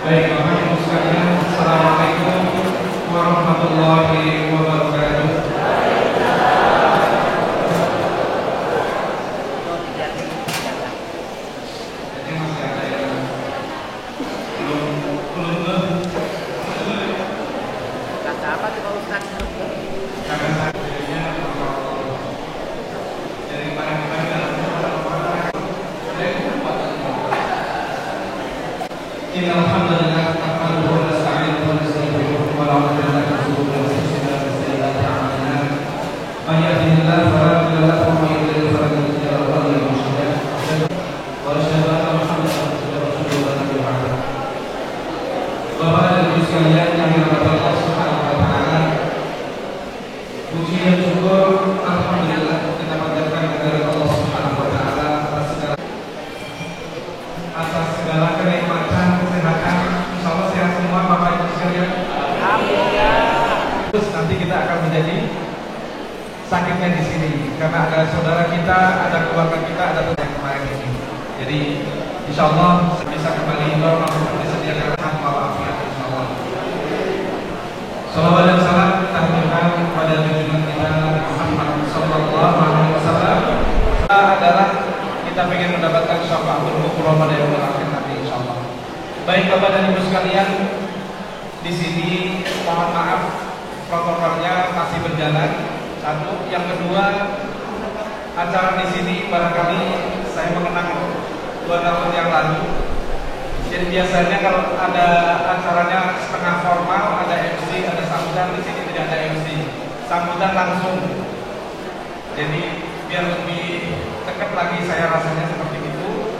Baik, Bapak Ibu sekalian, Assalamualaikum warahmatullahi wabarakatuh. Jadi masih ada yang belum kata apa tuh Pak Ustadz? karena saatnya dari barang-barang dalam Alhamdulillah, nahmaduhu wa nasta'inuhu wa nastaghfiruh wa na'udzu billahi min shururi anfusina wa min sayyiati a'malina. Man yahdihillahu fala mudilla lahu wa man yudlil fala hadiya lahu. Wa asyhadu anna Muhammadan abduhu wa rasuluhu la nabiyya ba'dahu. Bapak dan Ibu sekalian yang dirahmati Allah Subhanahu wa taala, puji dan syukur alhamdulillah kita panjatkan kepada Allah Subhanahu wa taala atas segala kenikmatan, kesehatan. Insyaallah sehat semua Bapak Ibu sekalian. Alhamdulillah. Terus nanti kita akan menjadi sakitnya di sini karena ada saudara kita, ada keluarga kita, ada yang kemarin ini. Jadi insyaallah bisa kembali normal seperti sedia kala walafiat insyaallah. Salawat dan salam kita haturkan kepada junjungan kita Muhammad sallallahu alaihi wasallam. Adalah kita ingin mendapatkan syafaatul kubra pada yaumil akhir nanti insyaallah. Baik Bapak dan Ibu sekalian, di sini mohon maaf protokolnya masih berjalan. Satu, yang kedua, acara di sini barangkali saya mengenang 2 tahun yang lalu. Jadi biasanya kalau ada acaranya setengah formal, ada MC, ada sambutan, di sini tidak ada MC. Sambutan langsung. Jadi biar lebih dekat lagi saya rasanya seperti itu.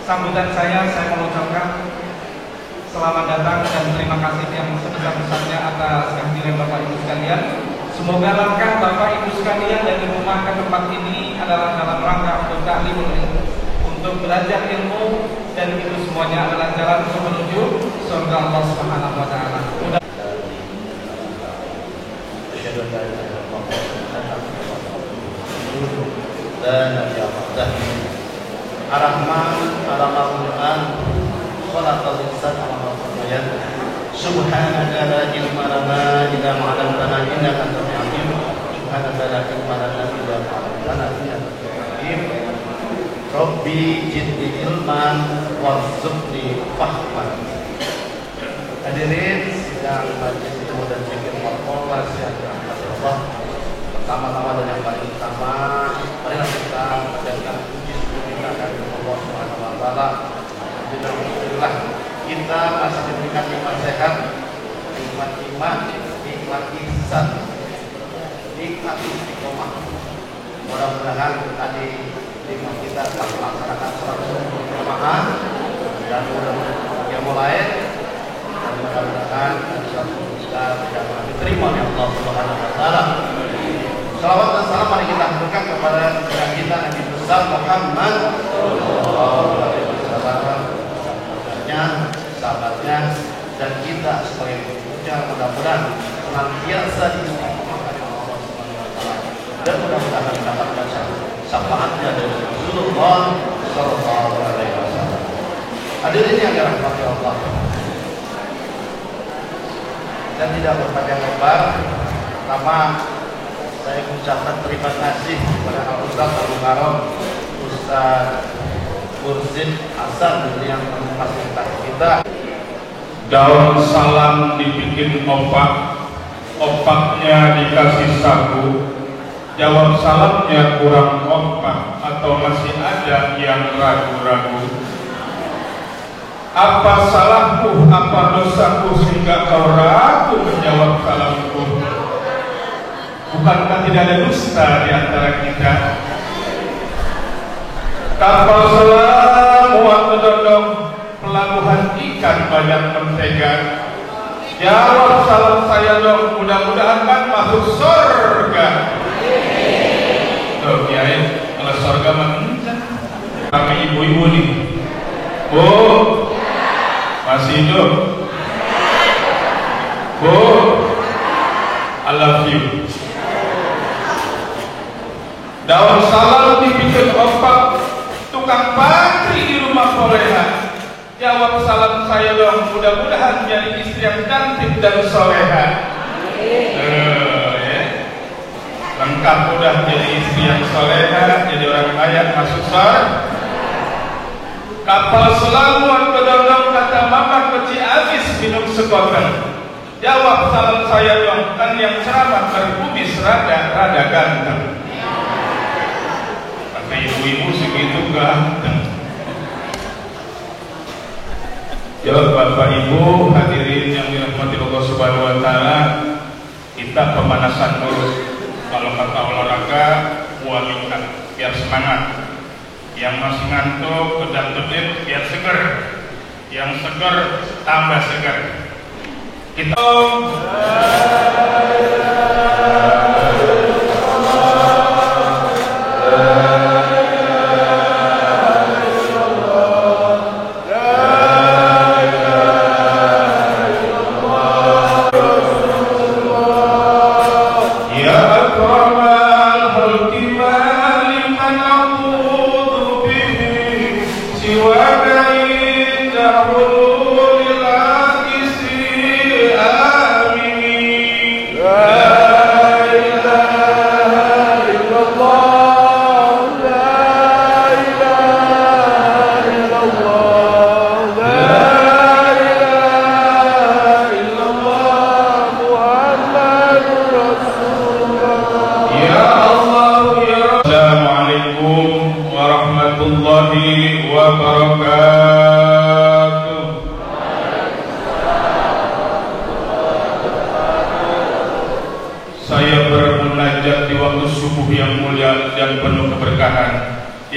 Sambutan saya mengucapkan selamat datang dan terima kasih yang sebesar-besarnya atas kehadiran Bapak Ibu sekalian. Semoga langkah Bapak Ibu sekalian dari rumah ke tempat ini adalah dalam rangka untuk ta'limul ilmu, untuk belajar ilmu, dan itu semuanya adalah jalan untuk menuju surga Allah Subhanahu wa taala. Ar-Rahman, Ar-Rahman, khalaqal insana wa khalaqa subhanaka la ilma lana illa ma 'allamtana innaka antal alim. Subhanaka la ilma lana illa ma 'allamtana innaka antal alim. Rabbi zidni ilman warzuqni fahman. Hadirin sidang majelis ilmu dan zikir Mapolres yang dirahmati Allah. Pertama-tama dan yang paling utama, marilah kita menjadikan puji syukur kita kepada Allah Subhanahu wa taala. Alhamdulillah kita masih diberikan nikmat sehat, nikmat iman, nikmat ihsan, nikmat istiqomah. Mudah-mudahan tadi nikmat kita telah melaksanakan sholat subuh berjamaah dan mudah-mudahan yang mulai dan mudah-mudahan sholat subuh kita berjamaah diterima oleh Allah Subhanahu wa taala. Salawat dan salam mari kita haturkan kepada junjungan kita Nabi besar Muhammad sallallahu alaihi wasallam, sahabatnya, dan kita sebagai pengikutnya. Mudah-mudahan senantiasa diistiqomah oleh Allah Subhanahu wa taala dan mudah-mudahan mendapatkan syafaatnya dari Rasulullah sallallahu alaihi wasallam. Hadirin yang dirahmati Allah, dan tidak berpanjang lebar, pertama saya mengucapkan terima kasih kepada Al-Ustaz Al-Mukarram Ustaz Mursid Hasan yang memfasilitasi kita. Daun salam dibikin opak, opaknya dikasih sagu. Jawab salamnya kurang opak atau masih ada yang ragu-ragu. Apa salahku, apa dosaku sehingga kau ragu menjawab salamku? Bukankah tidak ada dusta di antara kita? Kapal selam muat mendodong, pelabuhan ikan banyak mentega. Jawab salam saya dong, mudah-mudahan kan masuk surga. Tuh kiai, kalau surga mana? Kami ibu-ibu nih. Bu, masih hidup? Bu, I love you. Daun salam dibikin opak, tukang pantri di rumah koleha. Jawab salam saya dong, mudah-mudahan mudah-mudahan menjadi istri yang cantik dan soleha. Ya. Lengkap udah jadi istri yang soleha, jadi orang kaya masuk surga. Kapal selamat kedondong kata mama kecil habis minum sekotak. Jawab salam saya dong, kan yang ceramah berkumis rada ganteng. Kata ibu-ibu segitu ganteng. Jawab bapak ibu hadirin yang dirahmati Allah Subhanahu Wa Taala, kita pemanasan dulu. Kalau kata olahraga, buamikan biar semangat. Yang masih ngantuk, kedap-kedip biar seger. Yang seger tambah seger. Kita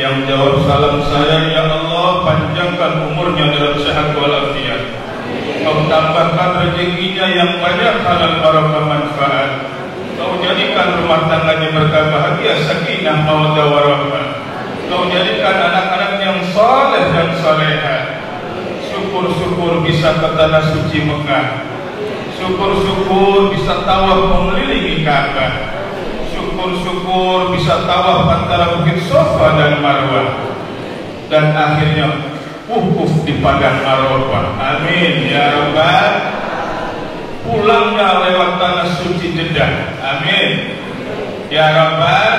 yang jawab salam saya, ya Allah panjangkan umurnya dalam sehat walafiat. Kau tambahkan rezekinya yang banyak, halal barakah manfaat. Kau jadikan rumah tangganya berkah bahagia, sakinah mawaddah warahmah. Kau jadikan anak-anak yang saleh dan saleha. Syukur-syukur bisa ke tanah suci Mekah. Syukur-syukur bisa tawaf mengelilingi Ka'bah. Syukur-syukur bisa tawaf antara Bukit Safa dan Marwah, dan akhirnya wukuf di padang Arafah. Amin ya Rabbal. Pulangnya lewat tanah suci Jeddah. Amin ya Rabbal.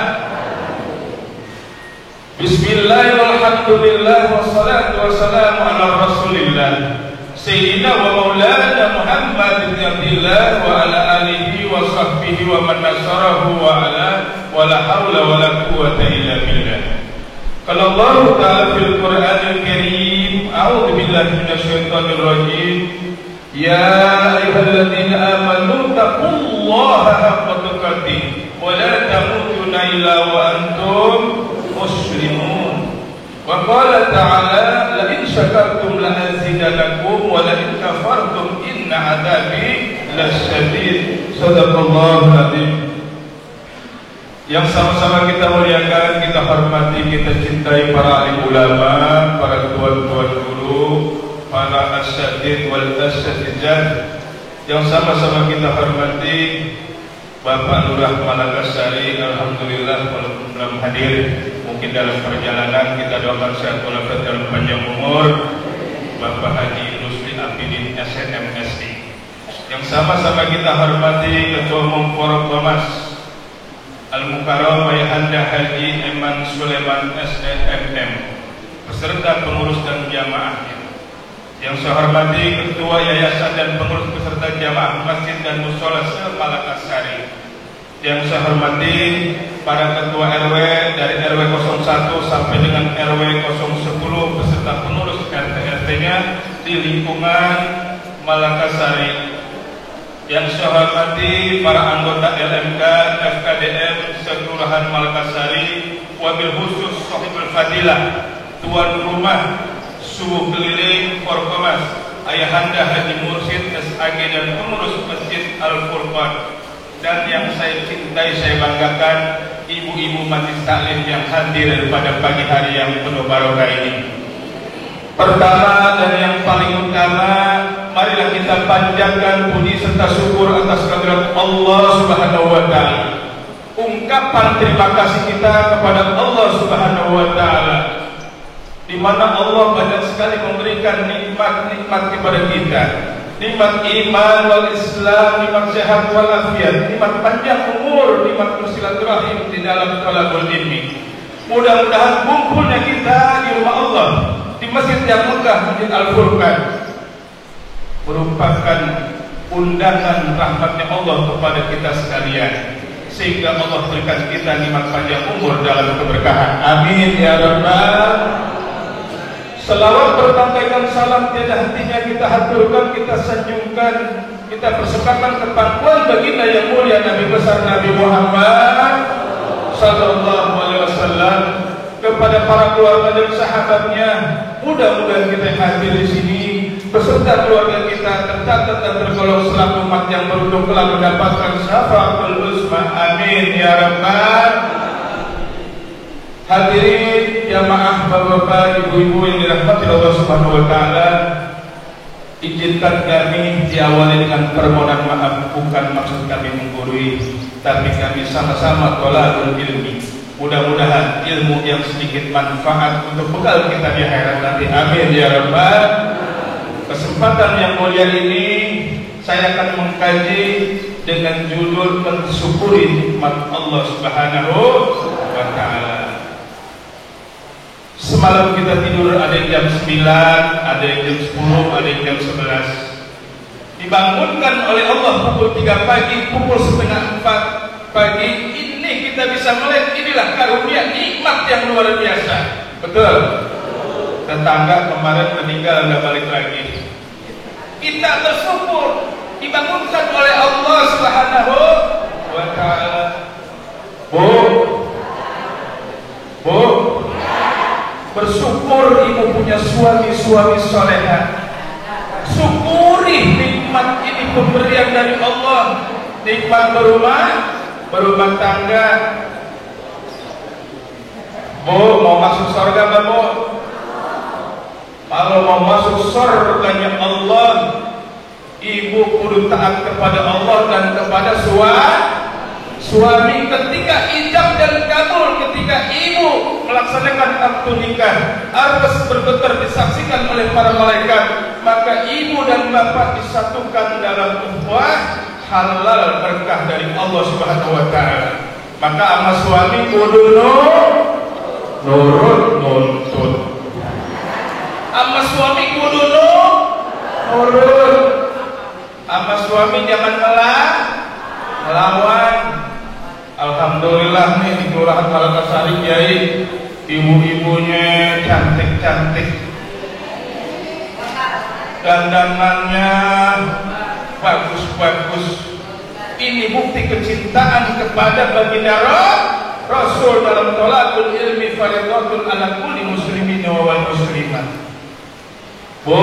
Bismillahirrahmanirrahim. Wassalatu wassalamu ala Rasulillah Sayyidina wa maulana Muhammad bin Abdillah wa ala alihi wa sahbihi wa man nasarahu wa ala wa la hawla wa la quwwata illa billah. Qala Allah Ta'ala fil Qur'anil Karim, a'udzu billahi minasyaitonir rajim. Ya ayyuhalladzina amanu taqullaha haqqa tuqatih wa la tamutunna illa wa antum muslimun. Wa qala ta'ala la in syakartum la azidannakum wa la in kafartum inna 'adzabi lasyadid. Shadaqallahul azim. Yang sama-sama kita muliakan, kita hormati, kita cintai para alim ulama, para tuan-tuan guru, para asyadid wal asyadijat. Yang sama-sama kita hormati Bapak Lurah Malakasari, alhamdulillah walaupun belum hadir, mungkin dalam perjalanan, kita doakan sehat walafiat dalam panjang umur. Bapak Haji Rusli Abidin SNMSI. Yang sama-sama kita hormati Ketua Umum Forum Thomas Al-Mukarram Ayahanda Haji Eman Sulaiman SNMM, beserta pengurus dan jamaahnya. Yang saya hormati Ketua Yayasan dan pengurus peserta jamaah Masjid dan Mushola se-Malakasari. Yang saya hormati para Ketua RW dari RW 01 sampai dengan RW 010 beserta pengurus RT-RT-nya di lingkungan Malakasari. Yang saya hormati para anggota LMK, FKDM Sekelurahan Malakasari, wabil khusus Sohibul Fadilah, tuan rumah Subuh Keliling Forkomas, Ayahanda Haji Mursyid SAG dan pengurus Masjid Al-Furqan. Dan yang saya cintai, saya banggakan, ibu-ibu majlis taklim yang hadir pada pagi hari yang penuh barokah ini. Pertama dan yang paling utama, marilah kita panjatkan puji serta syukur atas kehadirat Allah Subhanahu wa Ta'ala. Ungkapan terima kasih kita kepada Allah Subhanahu wa Ta'ala, di mana Allah banyak sekali memberikan nikmat-nikmat kepada kita. nikmat iman wal Islam, nikmat sehat wal afiat, nikmat panjang umur, nikmat bersilaturahim di dalam thalabul ilmi. Mudah-mudahan kumpulnya kita di rumah Allah, di masjid yang megah, Masjid Al-Furqan, merupakan undangan rahmatnya Allah kepada kita sekalian, sehingga Allah berikan kita nikmat panjang umur dalam keberkahan. Amin ya rabbal. Selawat berpakaian salam tiada hentinya kita haturkan, kita sanjungkan, kita persembahkan ke pangkuan baginda yang mulia Nabi besar Nabi Muhammad sallallahu alaihi wasallam, kepada para keluarga dan sahabatnya. Mudah-mudahan kita hadir di sini beserta keluarga kita tercatat dan tergolong selaku umat yang beruntung telah mendapatkan syafaatul uzma. Amin ya rabbal. Hadirin jamaah, bapak-bapak, ibu-ibu yang dirahmati Allah Subhanahu wa taala, izinkan kami diawali dengan permohonan maaf. Bukan maksud kami menggurui, tapi kami sama-sama thalabul ilmi. Mudah-mudahan ilmu yang sedikit manfaat untuk bekal kita di akhirat nanti. Amin ya rabbal. Kesempatan yang mulia ini saya akan mengkaji dengan judul mensyukuri nikmat Allah Subhanahu wa taala. Semalam kita tidur ada yang jam 9, ada yang jam 10, ada yang jam 11. Dibangunkan oleh Allah pukul 3 pagi, pukul setengah 4 pagi. Ini kita bisa melihat, inilah karunia nikmat yang luar biasa. Betul? Tetangga kemarin meninggal, nggak balik lagi. Kita bersyukur dibangunkan oleh Allah Subhanahu wa taala. Bu, bersyukur ibu punya suami soleha. Syukuri nikmat ini, pemberian dari Allah. Nikmat berumah tangga. Bu, mau masuk surga nggak, Bu? Kalau mau masuk surganya Allah, ibu kudu taat kepada Allah dan kepada suami. Ketika ijab dan kabul, ketika ibu melaksanakan akad nikah harus bergetar disaksikan oleh para malaikat, maka ibu dan bapak disatukan dalam ukhuwah halal berkah dari Allah Subhanahu wa taala. Maka sama suami kudu nurut nuntut. Sama suami kudu nurut. Sama suami jangan melawan. Alhamdulillah nih di Kelurahan Palakasari Kiai, ibu-ibunya cantik-cantik, dandanannya bagus-bagus. Ini bukti kecintaan kepada baginda Rasul dalam thalabul ilmi fardhatun ala kulli muslimin wal muslimat. Bu,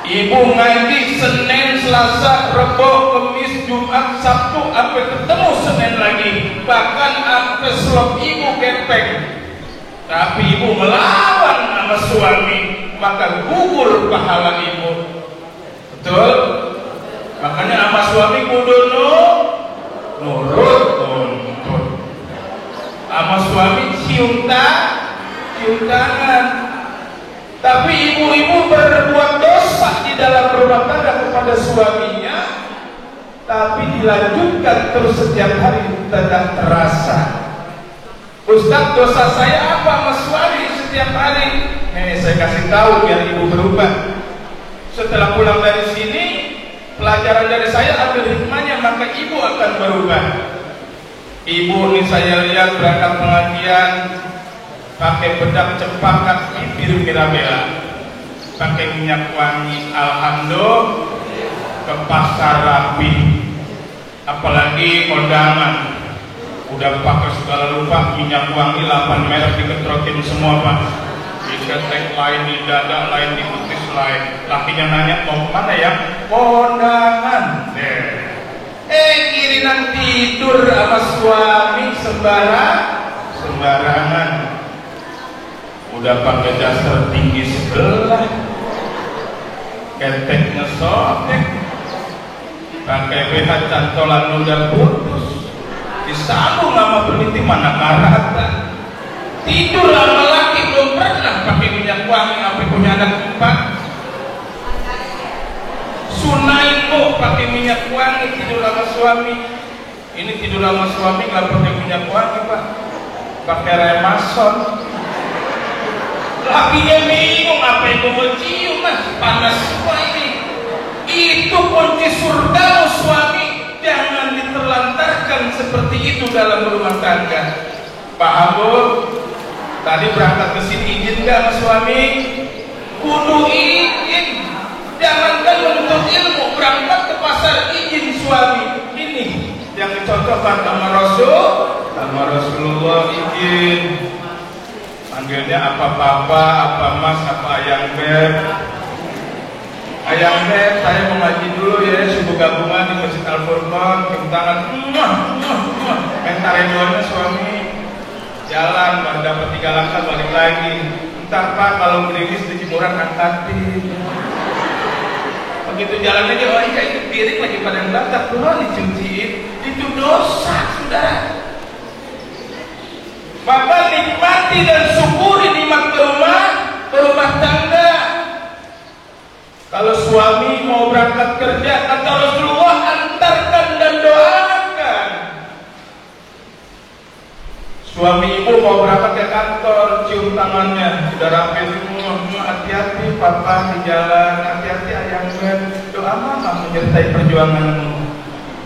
ibu ngaji Senin, Selasa, Rebo, Kamis, Jumat, Sabtu, sampai ketemu Senin lagi, bahkan sampai selop ibu kepeng. Tapi ibu melawan sama suami, maka gugur pahala ibu. Betul? Makanya sama suami kudu nurut nuntut. Sama suami cium tangan. Tapi ibu-ibu berbuat dosa di dalam rumah tangga kepada suaminya, tapi dilanjutkan terus setiap hari tidak terasa. Ustaz, dosa saya apa sama suami setiap hari? Saya kasih tahu biar ibu berubah. Setelah pulang dari sini, pelajaran dari saya ambil hikmahnya, maka ibu akan berubah. Ibu ini saya lihat berangkat pengajian pakai bedak cempaka, bibir mirabela, pakai minyak wangi, alhamdulillah, ke pasar rapi. Apalagi kondangan, udah pakai segala lupa, minyak wangi 8 merek diketrokin semua, Pak. Diketek lain di dada, lain di betis lain. Lakinya nanya, mau kemana ya? Kondangan. Kirinan tidur sama suami sembarangan. Udah pakai dasar tinggi sebelah, ketek ngesotek, pakai BH cantolan udah putus, disambung sama peniti mana karata. Tidur sama laki belum pernah pakai minyak wangi sampai punya anak 4. ngamuk pakai minyak wangi tidur sama suami. Ini tidur sama suami nggak pakai minyak wangi pak, pakai remason. Lakinya bingung apa itu mau cium mas, panas semua ini. Itu kunci surga suami. Jangan diterlantarkan seperti itu dalam rumah tangga. Pak Abu, tadi berangkat ke sini izin nggak sama suami? Kudu izin. Jangankan menuntut ilmu, berangkat ke pasar izin suami. Ini yang dicontohkan sama Rasulullah izin. Panggilnya apa papa, apa mas, apa ayang beb. Ayang beb, saya mau ngaji dulu ya, subuh gabungan di Masjid Al-Furqan, cium tangan, mentar doanya suami. Jalan, baru dapat 3 langkah balik lagi. Entar pak, kalau gerimis di jemuran angkatin. Begitu jalan aja, oh iya itu piring lagi pada yang belakang, tuh dicuciin. Itu dosa, saudara. Maka nikmati dan syukuri nikmat berumah tangga. Kalau suami mau berangkat kerja, kata Rasulullah, antarkan dan doakan. Suami ibu mau berangkat ke kantor, cium tangannya, sudah rapi semua, hati-hati papa di jalan, hati-hati ayang beb, doa mama menyertai perjuanganmu.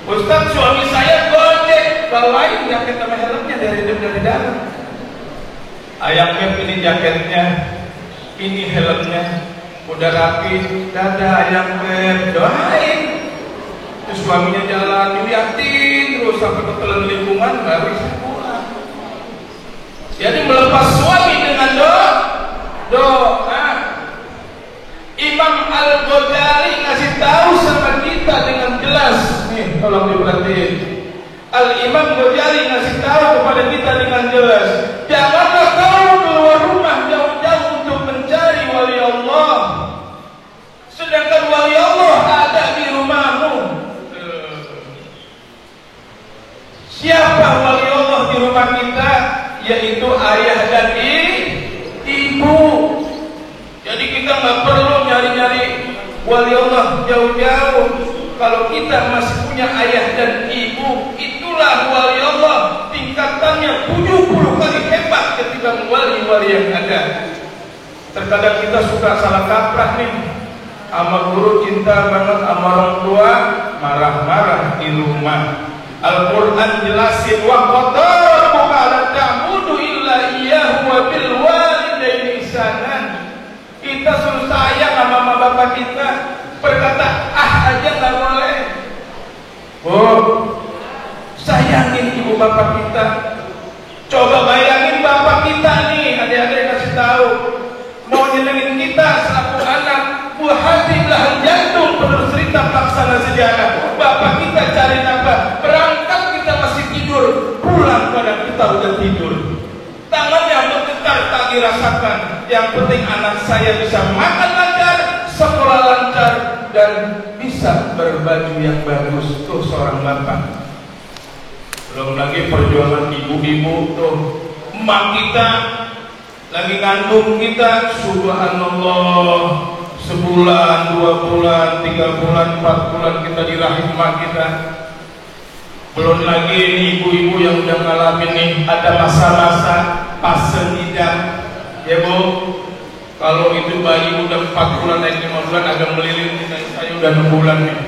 Ustaz, suami saya gojek, bawain jaket sama helmnya dari dalam. Ayang beb, ini jaketnya, ini helmnya, udah rapi, dadah ayang beb, doain. Terus suaminya jalan, diliatin terus sampai ke telan lingkungan, baru bisa pulang. Jadi melepas suami dengan doa. Imam Al-Ghazali ngasih tahu sama kita dengan jelas. Nih, tolong diperhatiin. Al-Imam Ghazali ngasih tahu kepada kita dengan jelas. Janganlah kau keluar rumah jauh-jauh untuk mencari wali Allah, sedangkan wali Allah ada di rumahmu. Siapa wali Allah di rumah kita? Yaitu ayah dan ibu. Jadi kita nggak perlu nyari-nyari wali Allah jauh-jauh. Kalau kita masih punya ayah dan ibu, itulah wali Allah. Tingkatannya 70 kali hebat ketika wali-wali yang ada. Terkadang kita suka salah kaprah nih. Sama guru cinta banget, sama orang tua marah-marah di rumah. Al-Quran jelasin wa qadara rabbuka ta'budu illa iyyahu wa bil walidaini ihsanan. Kita suruh sayang sama mama bapak kita, berkata aja nggak boleh. Oh, sayangin ibu bapak kita. Coba bayangin bapak kita nih, adik-adik kasih tahu, mau nyenengin kita selaku anak, buah hati belahan jantung, penuh cerita pelaksana sejarah. Bapak kita cari apa? Berangkat kita masih tidur, pulang pada kita udah tidur. Tangannya bergetar tak dirasakan. Yang penting anak saya bisa makan lancar, sekolah lancar, dan bisa berbaju yang bagus. Tuh seorang bapak. Belum lagi perjuangan ibu-ibu tuh, emak kita lagi ngandung kita, subhanallah, sebulan, 2 bulan, 3 bulan, 4 bulan kita di rahim emak kita. Belum lagi ini ibu-ibu yang udah ngalamin nih, ada masa-masa fase ngidam, ya bu. Kalau itu bayi udah 4 bulan naik 5 bulan agak melilit, saya udah 6 bulan nih.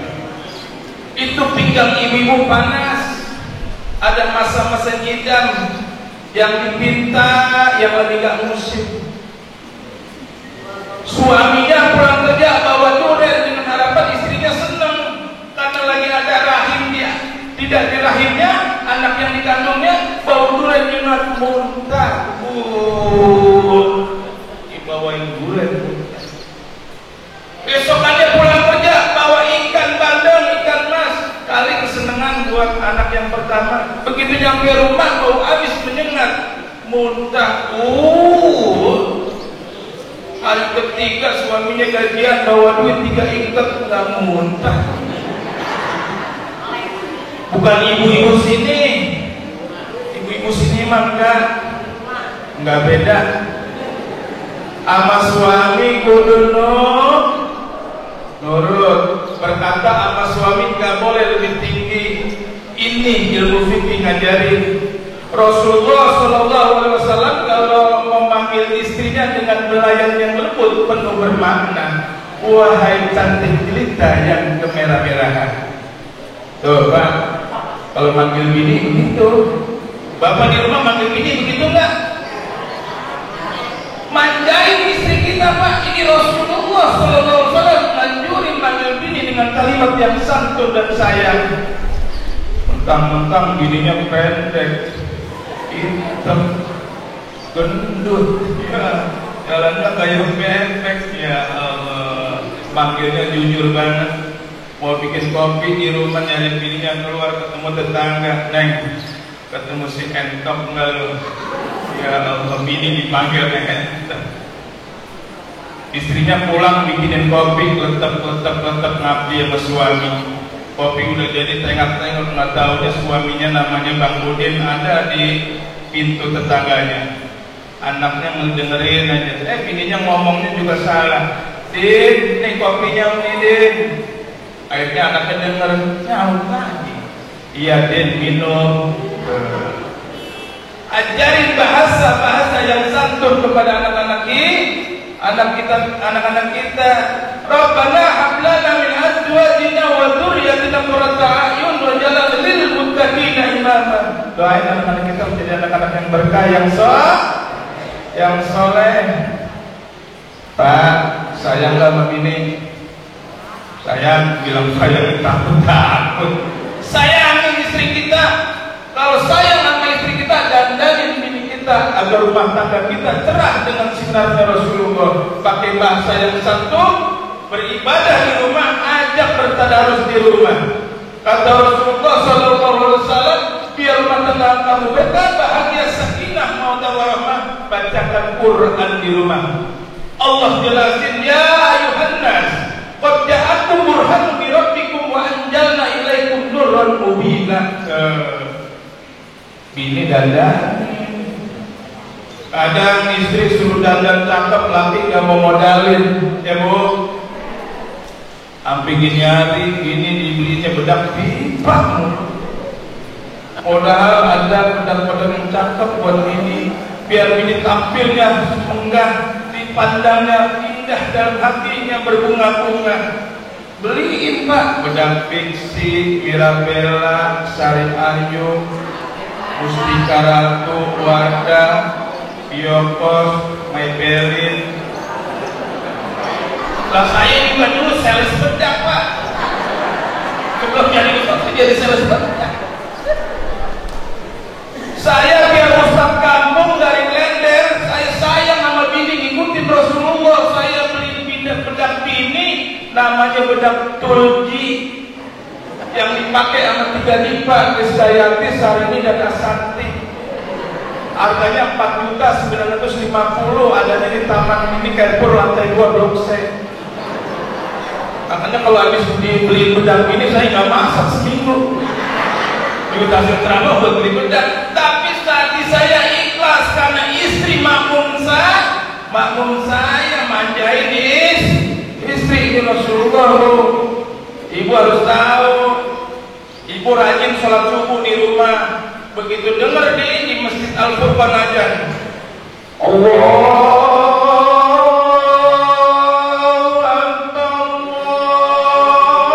Itu pinggang ibu-ibu panas. Ada masa-masa ngidam yang dipinta, yang lagi gak musim. Suaminya pulang kerja bawa durian dengan harapan istrinya senang karena lagi ada rahim dia. Tidak di rahimnya, anak yang dikandungnya bawa durian dengan muntah. Dibawain durian. Besokannya pulang kerja bawa ikan bandeng, ikan mas. Kali kesenangan buat anak yang pertama. Begitu nyampe rumah bau habis menyengat, muntah. Hari ketiga suaminya gajian bawa duit 3 ikat, nggak muntah. Bukan ibu-ibu sini, ibu-ibu sini mah nggak beda. Ama suami kudu nurut. berkata sama suami nggak boleh lebih tinggi. Ini ilmu fikih ngajarin. Rasulullah SAW kalau memanggil istrinya dengan belayan yang lembut penuh bermakna. Wahai cantik jelita yang kemerah-merahan. Tuh Pak, kalau manggil bini begitu. Bapak di rumah manggil bini begitu enggak? Manjain istri kita Pak. Ini Rasulullah SAW anjurin manggil bini dengan kalimat yang santun dan sayang. Mentang-mentang bininya pendek, hitam, gendut, ya jalannya kayak bebek. Ya Allah, manggilnya jujur banget. Mau bikin kopi di rumah nyari bininya keluar ketemu tetangga, Neng, ketemu si entok enggak lu? Ya Allah, bini dipanggil entok. Istrinya pulang bikinin kopi, letep ngabdi sama suami. Kopi udah jadi tengok-tengok, nggak tahunya suaminya namanya Bang Budin ada di pintu tetangganya. Anaknya ngedengerin aja, bininya ngomongnya juga salah. Din, nih kopinya nih Din. Akhirnya anaknya denger, nyaut lagi. Iya Din, minum. Ajarin bahasa yang santun kepada anak-anak kita. Rabbana hab lana min azwajina wa dzurriyyatina qurrata a'yun waj'alna lil muttaqina imama. Doain anak-anak kita menjadi anak-anak yang berkah, yang soleh. Pak, sayang gak sama bini? Sayang, bilang sayang takut. Sayangin istri kita. Kalau sayang sama istri kita, dandanin bini kita agar rumah tangga kita cerah dengan sinarnya Rasulullah. Pakai bahasa yang santun, beribadah di rumah, ajak bertadarus di rumah. Kata Rasulullah SAW, biar rumah tangga kamu berkah, bahagia, sakinah, mawaddah warahmah, bacakan Quran di rumah. Allah jelasin, ya ayuhan nas, qad ja'akum burhanun min rabbikum wa anjalna ilaikum nurran mubina. Bini dandan. Kadang istri suruh dandan cakep, laki gak mau modalin, ya Bu. Sampai gini hari, gini dibelinya bedak pipa. Padahal ada bedak-bedak yang cakep buat ini, biar ini tampilnya menggah, dipandangnya indah dalam hatinya berbunga-bunga. Beliin Pak, bedak Pixi, Mirabella, Sari Ayu, Mustika Ratu, Wadah, Biokos, Maybelline. Lah saya juga dulu sales bedak Pak. Sebelum jadi sales bedak. Saya biar ustaz kampung dari Klender, saya sayang sama bini, ngikutin Rasulullah. Saya beli bedak bini, namanya bedak Tulji, yang dipakai sama 3 nipa, Krisdayanti, Sarini, dan Asanti. Harganya 4.950.000, adanya di Taman Mini Carrefour lantai 2 Blok C. Katanya kalau habis dibeli bedak ini saya nggak masak seminggu. Dikasih ceramah buat beli bedak, tapi saat saya ikhlas karena istri makmum saya manjain istri ini Rasulullah. Ibu harus tahu, ibu rajin sholat subuh di rumah. Begitu dengar di Masjid Al-Furqan aja, Allahu Akbar,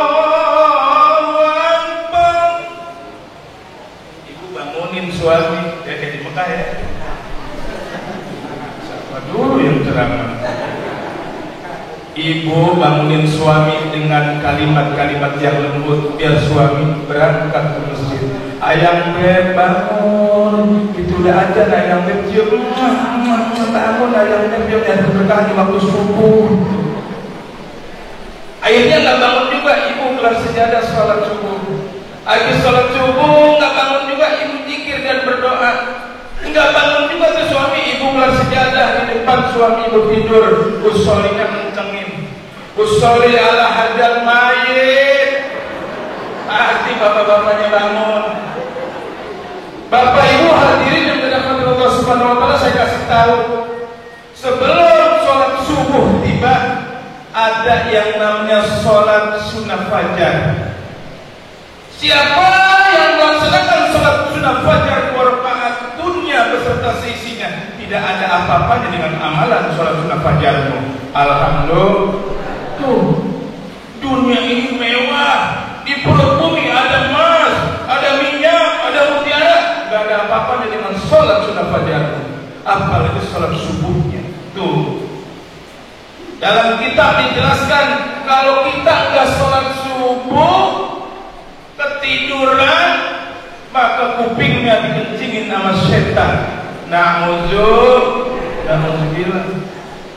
Allahu Akbar. Ibu bangunin suami, ya kayak di Mekah ya. Siapa dulu yang ceramah? Ibu bangunin suami dengan kalimat-kalimat yang lembut, biar suami berangkat ke masjid. Ayang beb bangun, itu udah aja ayang beb cium, bangun ayang beb biar nyari berkah di waktu subuh. Akhirnya nggak bangun juga, ibu kelar sejadah sholat subuh. Habis sholat subuh nggak bangun juga, ibu zikir dan berdoa. Nggak bangun juga tuh suami, ibu kelar sejadah di depan suami ibu tidur, usollinya kencengin, usolli ala hadal mayit. Pasti bapak-bapaknya bangun. Bapak ibu hadirin yang dirahmati Allah Subhanahu wa taala, saya kasih tahu, sebelum sholat subuh tiba ada ada yang namanya sholat sunnah fajar. Siapa yang melaksanakan sholat sunnah fajar 2 rakaat dunia beserta seisinya, tidak ada apa-apanya dengan amalan sholat sunnah fajarmu. Alhamdulillah. Tuh, dunia ini mewah. Di perut bumi ada emas, ada minyak, ada mutiara. Gak ada apa-apanya dengan sholat sunnah fajarmu, apalagi sholat subuhnya. Tuh, dalam kitab dijelaskan kalau kita nggak sholat subuh, ketiduran, maka kupingnya dikencingin sama setan. Na'udzubillah.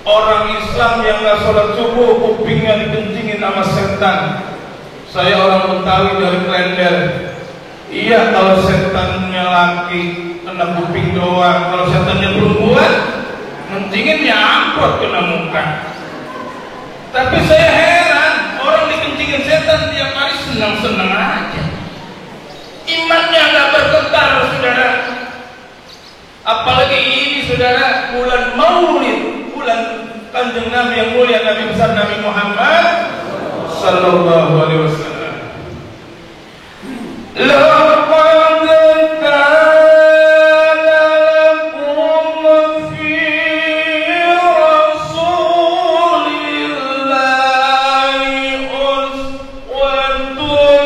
Orang Islam yang nggak sholat subuh, kupingnya dikencingin sama setan. Saya orang Betawi dari Klender. Iya, kalau setannya laki kena kuping doang, kalau setannya perempuan kencinginnya angkot kena muka. Tapi saya heran, orang dikencingin setan tiap hari senang-senang aja. Imannya nggak bergetar, saudara. Apalagi ini, saudara, bulan Maulid, bulan Kanjeng Nabi yang mulia, Nabi besar Nabi Muhammad sallallahu alaihi wasallam. Laqad kana lakum fi rasulillahi uswatun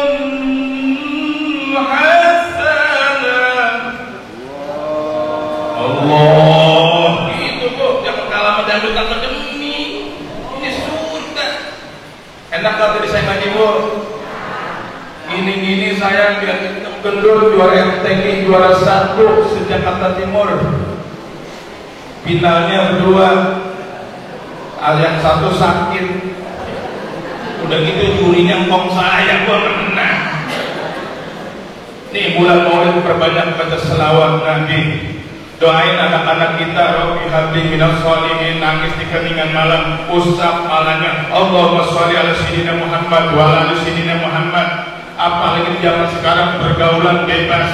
hasanah. Allah, itu kok jangan kalah sama dangdut akademi. Ini sudah enak kalau tadi saya ngaji, Bu. Gini-gini saya gendul juara MTQ, juara 1 sejak Jakarta Timur. Finalnya berdua, yang satu sakit. Udah gitu jurinya ngomong saya, gua menang. Nih bulan Maulid perbanyak baca selawat Nabi. Doain anak-anak kita, Rabbi habli minas sholihin, nangis di keningan malam, usap malahnya. Allahumma sholli ala sayyidina Muhammad wa ala sayyidina Muhammad. Apalagi zaman sekarang pergaulan bebas.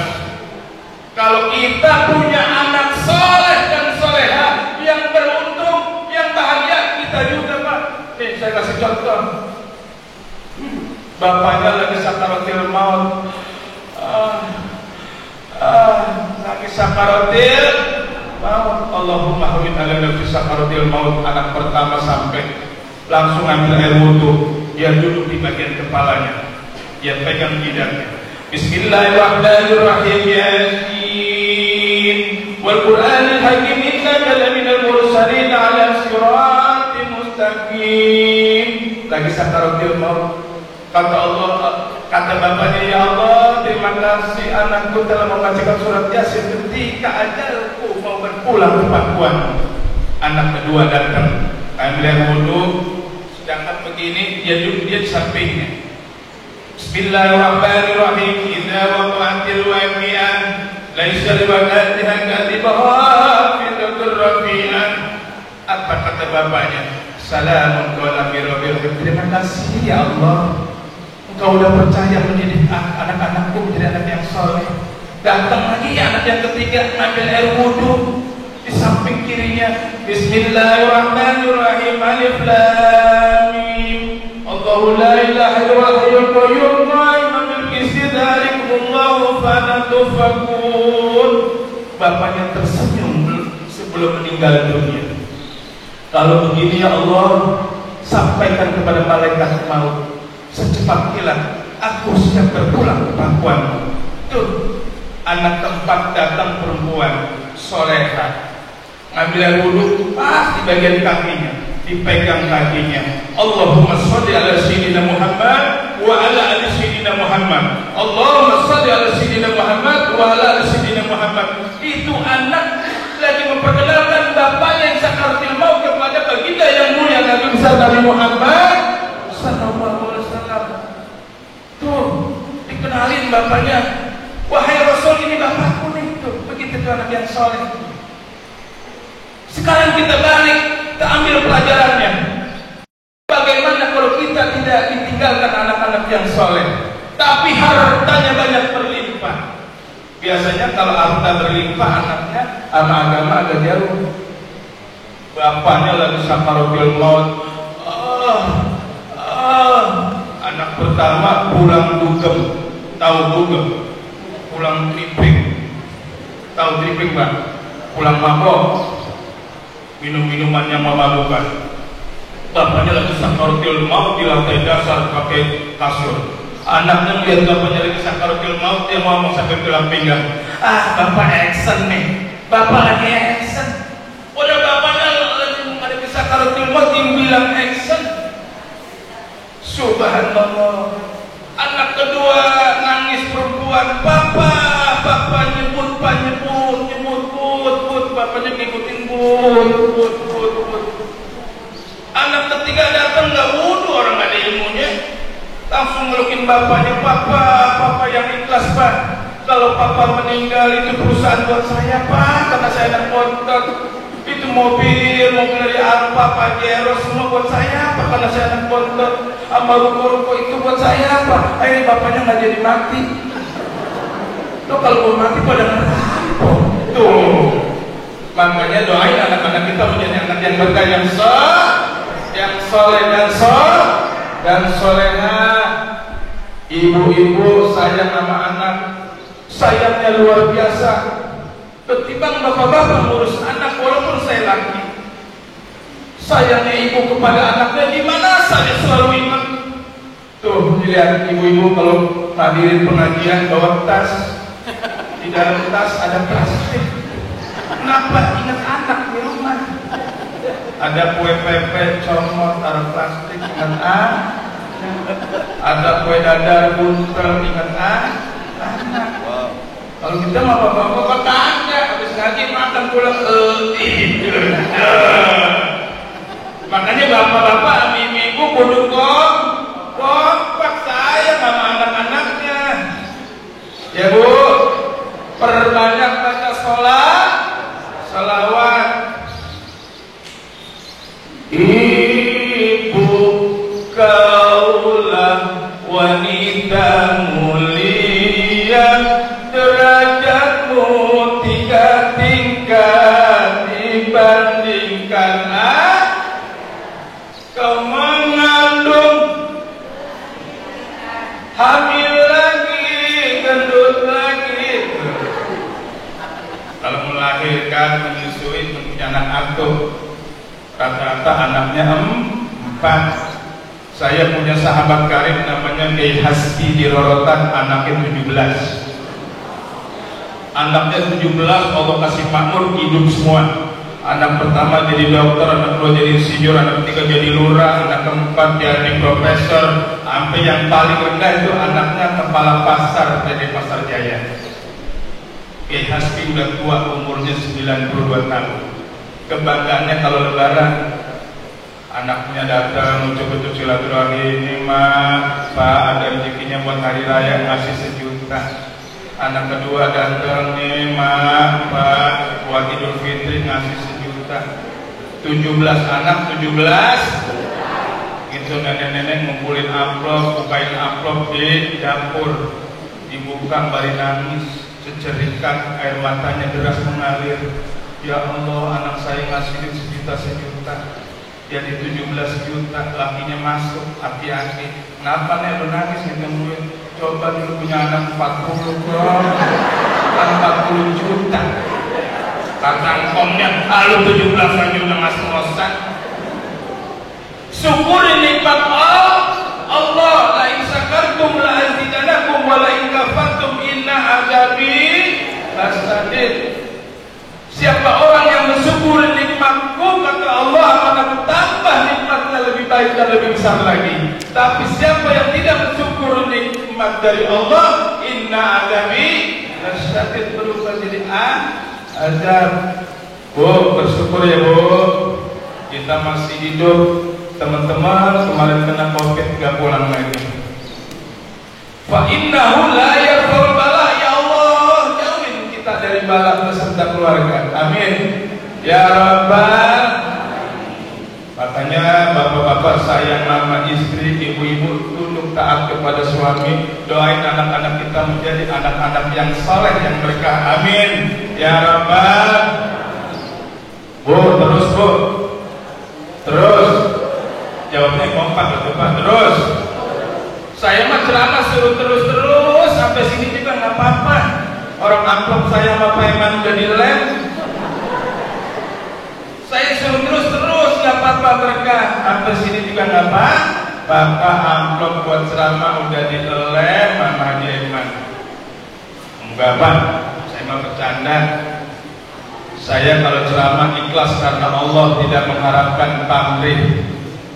Kalau kita punya anak soleh dan soleha yang beruntung, yang bahagia, kita juga, Pak. Nih saya kasih contoh. Bapaknya lagi sakaratil maut, lagi sakaratil maut. Allahumma hawin ala nafsi sakaratil maut. Anak pertama sampai langsung ambil air wudu, dia duduk di bagian kepalanya, dia pegang jidatnya. Bismillahirrahmanirrahim. Yasin wal Qur'anil hakim, innaka laminal mursalin ala siratin mustaqim. Lagi sakaratil maut. Kata Allah, kata bapaknya, ya Allah, terima kasih anakku telah membacakan surat Yasin ketika ajalku mau berpulang ke pangkuan. Anak kedua datang, ambil air wudu, sedangkan begini dia duduk dia di sampingnya. Bismillahirrahmanirrahim. Idza waqa'atil waqi'ah laisa liwaqa'atiha kadhibaha fidatur rafi'ah. Apa kata bapaknya? Salamun qawlan min rabbil alamin. Terima kasih ya Allah, Engkau sudah percaya mendidik anak-anakku menjadi anak yang soleh. Datang lagi anak yang ketiga, ambil air wudu di samping kirinya. Bismillahirrahmanirrahim. Alif lam mim. Allahu la ilaha illallah hayyul qayyum la ilaha illa huwa fala tufakun. Bapaknya tersenyum sebelum meninggal dunia. Kalau begini ya Allah, sampaikan kepada malaikat maut, secepat kilat aku siap berpulang ke pangkuanmu. Tuh, anak keempat datang, perempuan soleha, ngambil air wudu pas di bagian kakinya, dipegang kakinya. Allahumma sholli ala sayyidina Muhammad wa ala ali sayyidina Muhammad. Allahumma sholli ala sayyidina Muhammad wa ala ali sayyidina Muhammad. Itu anak lagi memperkenalkan bapaknya yang sakaratul maut kepada baginda yang mulia Nabi besar Nabi Muhammad sallallahu alaihi wasallam. Tuh, dikenalin bapaknya, wahai Rasul, ini bapakku nih. Tuh, begitu anak yang soleh. Sekarang kita balik, kita ambil pelajarannya. Bagaimana kalau kita tidak ditinggalkan anak-anak yang soleh, tapi hartanya banyak berlimpah. Biasanya kalau harta berlimpah, anaknya sama agama agak jauh. Bapaknya lagi sakaratul maut, anak pertama pulang dugem, tahu dugem? Pulang triping, tahu triping Pak? Pulang mabok, minum-minuman yang memabukkan. Bapaknya lagi sakaratul maut di lantai dasar pakai kasur. Anaknya lihat bapaknya lagi sakaratul maut, dia mau sampai tulang pinggang. Ah, bapak action nih, bapak lagi action. Udah bapaknya lagi menghadapi sakaratul maut, yang bilang action. Subhanallah. Anak kedua nangis perempuan, Papa nyebut, bapaknya ngikutin but. Anak ketiga datang nggak wudu, orang nggak ada ilmunya, langsung melukin bapaknya, Papa yang ikhlas Pak. Kalau Papa meninggal itu perusahaan buat saya Pak, karena saya anak kontak. Itu mobil dari Alfa, Pajero semua buat saya Pak, karena saya anak kontak. Sama ruko itu buat saya Pak. Akhirnya bapaknya nggak jadi mati. Tuh kalau mau mati pada ngerampok. Tuh, makanya doain anak-anak kita menjadi anak yang berkah, yang soleh dan soleha. Ibu-ibu sayang sama anak, sayangnya luar biasa. Ketimbang bapak-bapak ngurus anak, walaupun saya laki, sayangnya ibu kepada anaknya di mana saja selalu ingat. Tuh, lihat ibu-ibu kalau hadirin pengajian bawa tas, di dalam tas ada plastik. Kenapa? Ingat anak di rumah. Ada kue pepe comot taruh plastik, ingat ada kue dadar buntel, ingat anak. Kalau kita mah bapak-bapak tanya habis ngaji makan pulang makanya bapak-bapak, ibu kudu kompak sayang sama anak-anaknya. Ya Bu, perbanyak baca salawat. Ibu kaulah wanita mulia, derajatmu 3 tingkat dibandingkan kau mengandung, hamil lagi, gendut lagi. Kalau melahirkan, menyusui, punya anak asuh, rata-rata anaknya 4. Saya punya sahabat karib namanya Kiai Hasbi di Rorotan, anaknya 17. Anaknya 17 Allah kasih makmur, hidup semua. Anak pertama jadi dokter, anak kedua jadi insinyur, anak ketiga jadi lurah, anak keempat jadi profesor, sampai yang paling rendah itu anaknya kepala pasar dari Pasar Jaya. Kiai Hasbi udah tua, umurnya 92 tahun. Kebanggaannya kalau lebaran anaknya datang mencoba silaturahmi, ini mah Pak ada rezekinya buat hari raya ngasih 1 juta. Anak kedua datang, nih mah Pak buat Idul Fitri ngasih 1 juta. 17 anak, 17 itu nenek-nenek ngumpulin amplop, bukain amplop di dapur, dibuka bari nangis, secerikan air matanya deras mengalir. Ya Allah, anak saya ngasih 1 juta. Jadi 17 juta, lakinya masuk, hati-hati. Kenapa nih lu nangis ngetemuin? Coba dulu punya anak 40 bro, kan 40 juta. Kata ngomnya, lu 17 aja udah ngos-ngosan. Syukuri nikmat Allah, la in syakartum la azidanakum wa la in kafartum inna azabi lasadid. Siapa orang yang bersyukur nikmatku, kata Allah, akan aku tambah nikmatnya lebih baik dan lebih besar lagi. Tapi siapa yang tidak bersyukur nikmat dari Allah, inna adabi lasyadid, berubah jadi azab. Bu, bersyukur ya Bu, kita masih hidup. Teman-teman kemarin kena COVID gak pulang lagi. Fa innahu la yarfa'ul bala, ya Allah jauhin kita dari bala beserta keluarga. Amin ya Rabbal. Makanya bapak-bapak sayang sama istri, ibu-ibu tunduk taat kepada suami. Doain anak-anak kita menjadi anak-anak yang saleh, yang berkah. Amin ya Rabbal. Bu, terus Bu, terus jawabnya kompak, coba terus. Saya mah ceramah suruh terus sampai sini juga nggak apa-apa. Orang amplop saya sama Pak Eman udah dilem. Saya suruh terus nggak apa-apa mereka. Sampai sini juga nggak apa-apa. Amplop buat ceramah udah dilem sama Haji Eman. Enggak Pak, saya mah bercanda. Saya kalau ceramah ikhlas karena Allah, tidak mengharapkan pamrih.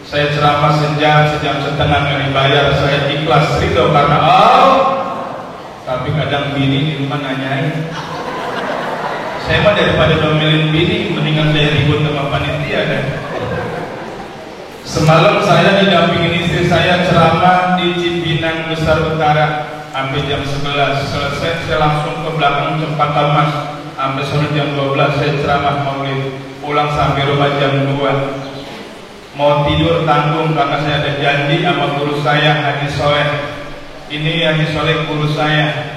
Saya ceramah sejam setengah nggak dibayar. Saya ikhlas ridho karena Allah. Tapi kadang bini di rumah nanyain. Saya mah daripada domelin bini, mendingan saya ribut sama panitia deh. Semalam saya didampingin istri saya ceramah di Cipinang Besar Utara sampai jam 11. Selesai saya langsung ke belakang Cempaka Mas. Sampai sore jam 12 saya ceramah maulid. Pulang sampai rumah jam 2. Mau tidur tanggung karena saya ada janji sama guru saya Haji Soleh. Ini Haji Soleh guru saya.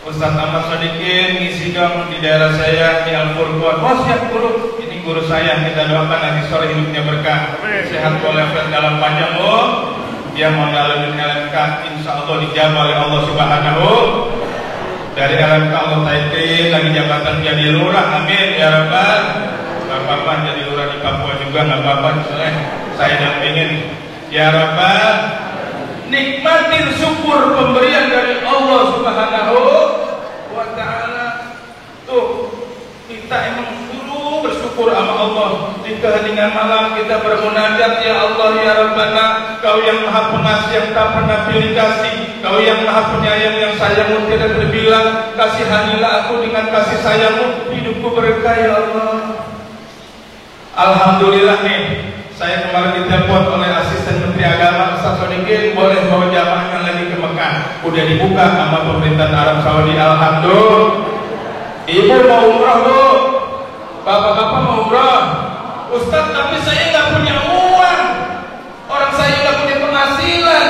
Ustaz Ahmad Sadikin ngisi dong di daerah saya di Al-Furqan. Oh siap guru. Ini guru saya. Kita doakan Haji Soleh hidupnya berkah, sehat walafiat dalam panjang. Dia mau ngalamin LMK, insya Allah dijabah oleh Allah Subhanahu. Dari LMK Allah taikin lagi jabatan jadi lurah. Amin ya Rabbal. Gak apa-apa jadi lurah di Papua juga, gak apa-apa. Saya dampingin ya Rabbal. Nikmatin syukur pemberian dari Allah Subhanahu wa ta'ala. Tuh, kita emang dulu bersyukur sama Allah. Di keheningan malam kita bermunajat, ya Allah ya Rabbana, Kau yang maha pengasih yang tak pernah pilih kasih, Kau yang maha penyayang yang sayangmu tidak terbilang. Kasihanilah aku dengan kasih sayangmu, hidupku berkah ya Allah. Alhamdulillah nih, saya kemarin ditelepon oleh asisten Menteri Agama Ustaz Sodikin, boleh bawa jamaahnya lagi ke Mekah. Udah dibuka sama pemerintahan Arab Saudi. Alhamdulillah. Ibu mau umrah Bu, bapak-bapak mau umrah. Ustaz tapi saya nggak punya uang, orang saya nggak punya penghasilan.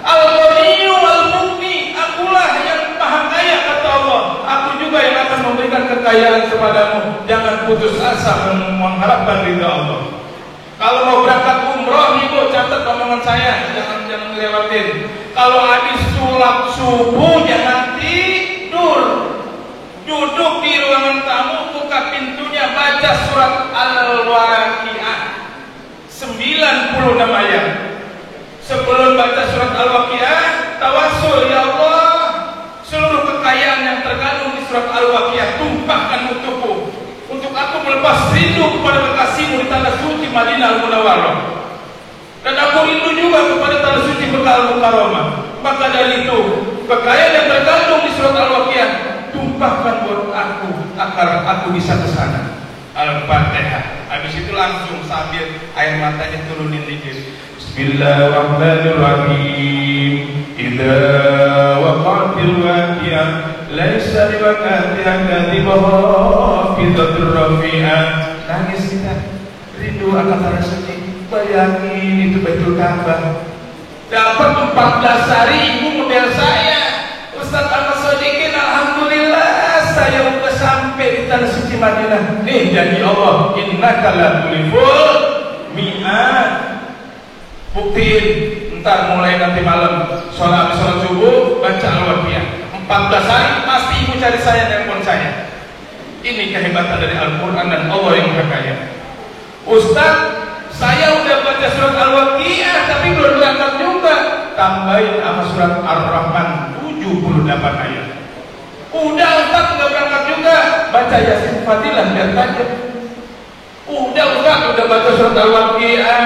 Al-Ghaniyu Al-Mughni, akulah yang maha kaya kata Allah. Aku juga yang akan memberikan kekayaan kepadamu. Jangan putus asa mengharapkan ridha Allah. Kalau mau berangkat umroh nih Bu, catat omongan saya, jangan ngelewatin. Kalau habis sholat subuh jangan tidur. Duduk di ruangan tamu, buka pintunya, baca surat Al-Waqiah 96 ayat. Sebelum baca surat Al-Waqiah, tawassul ya Allah, seluruh kekayaan yang terkandung di surat Al-Waqiah tumpahkan untukku, untuk aku melepas rindu kepada kekasihmu di tanah suci Madinah Al-Munawwarah, dan aku rindu juga kepada tanah suci Mekah Al-Mukarramah. Maka dari itu, kekayaan yang terkandung di surat Al-Waqiah tumpahkan buat aku agar aku bisa ke sana. Al-Fatihah. Habis itu langsung sambil air matanya turunin dikit. Bismillahirrahmanirrahim. Idza waqa'atil waqi'ah laisa liwaqa'atiha kadhibah fidatur rafi'ah. Nangis kita, rindu akan tanah suci. Bayangin itu Baitul Ka'bah. Dapat 14 hari ibu model saya Ustaz Ahmad Sodikin, alhamdulillah saya udah sampai di tanah suci Madinah. Nih janji Allah, innaka la tuliful mi'ad. Buktiin, ntar mulai nanti malam sholat subuh baca Al-Waqiah 14 hari pasti ibu cari saya, telepon saya. Ini kehebatan dari Al-Quran dan Allah yang Maha Kaya. Ustaz, saya udah baca surat Al-Waqiah tapi belum berangkat juga. Tambahin sama surat Ar-Rahman 78 ayat. Udah Ustaz nggak berangkat juga, baca Yasin Fadilah biar tajam. Udah baca surat Al-Waqiah,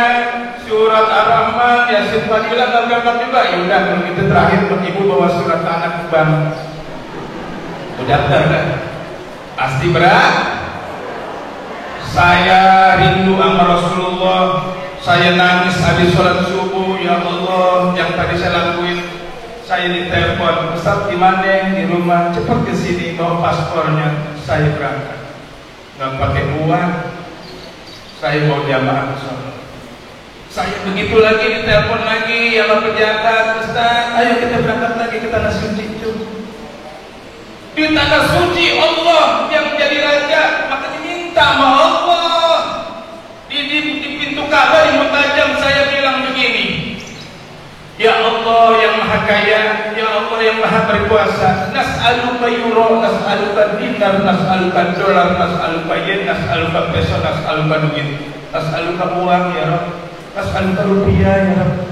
surat Ar-Rahman, Yasin Fadilah nggak berangkat juga. Ya udah kalau gitu terakhir ibu bawa surat anak bang. Udah kan? Pasti berat. Saya rindu sama Rasulullah. Saya nangis habis sholat subuh. Ya Allah, yang tadi saya lakuin. Saya ditelepon, Ustaz gimana di rumah? Cepat ke sini bawa paspornya. Saya berangkat. Nggak pakai uang. Saya mau jamaah ke sana. Saya begitu lagi ditelepon lagi sama pejabat, Ustaz, ayo kita berangkat lagi ke tanah suci itu. Di tanah suci Allah yang jadi raja, maka diminta sama Allah. Di pintu Ka'bah di Mekah saya bilang begini, ya Allah yang Maha maha kaya, ya Allah yang maha berkuasa. Nas'aluka euro, nas'aluka dinar, nas'aluka dolar, nas'aluka yen, nas'aluka peso, nas'aluka duit, nas'aluka uang ya Rabb, nas'aluka rupiah ya Rabb.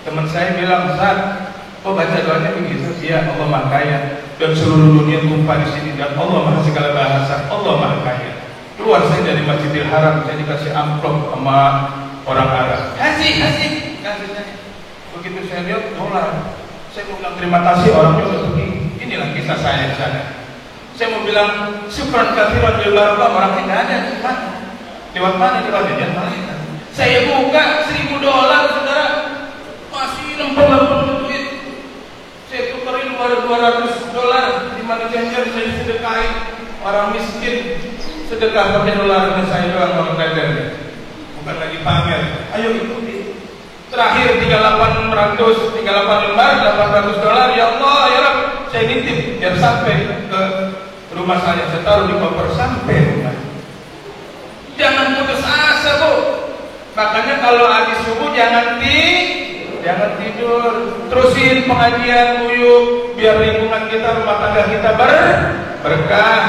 Teman saya bilang, Ustaz, kok baca doanya begitu? Ya Allah maha kaya dan seluruh dunia tumpah di sini, dan Allah maha segala bahasa, Allah maha kaya. Keluar saya dari Masjidil Haram, saya dikasih amplop sama orang Arab. Kasihnya. Begitu saya lihat dolar, saya mau bilang terima kasih, orangnya udah pergi. Inilah kisah saya di sana. Saya mau bilang syukran katsiran lil barakah, orangnya nggak ada. Lewat mana di mana? Saya buka $1.000, saudara, masih lempeng duit. Saya tukerin $200 di money changer, saya sedekahin orang miskin. Sedekah pakai dolar, saya doang orang trader, bukan lagi pamer. Ayo ikuti. Terakhir $3.800 $800 ya Allah ya Rabb, saya nitip biar sampai ke rumah saya taruh di koper sampai rumah. Jangan putus asa Bu, makanya kalau habis subuh jangan tidur, terusin pengajian buyuk biar lingkungan kita, rumah tangga kita berkah.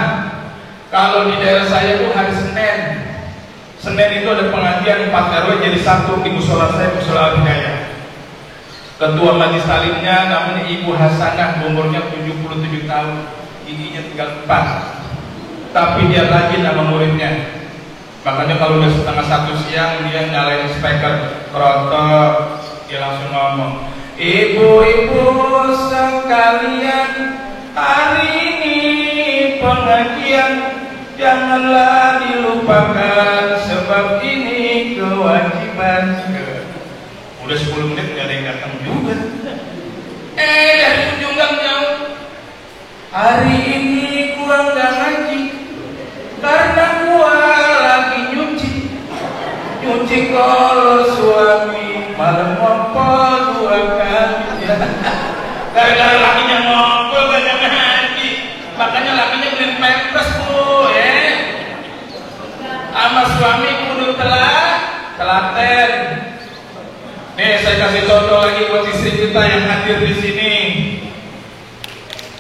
Kalau di daerah saya itu hari Senin itu ada pengajian 4 RW jadi 1 di musola saya, musola Al-Hidayah. Ketua majelis talimnya namanya Ibu Hasanah, umurnya 77 tahun, giginya tinggal 4. Tapi dia rajin sama muridnya. Makanya kalau udah setengah 1 siang dia nyalain speaker kerotok, dia langsung ngomong, ibu-ibu sekalian, hari ini pengajian janganlah dilupakan, sebab ini kewajiban. Udah 10 menit gak ada yang datang juga. Dari ujung gang jauh, hari ini gua gak ngaji karena gua lagi nyuci kolor suami, malam ngompol 2 kali. Gara-gara lakinya ngompol gak ngaji, makanya lakinya beliin pampers Bu, sama suami kudu telaten. Nih saya kasih contoh lagi buat istri kita yang hadir di sini.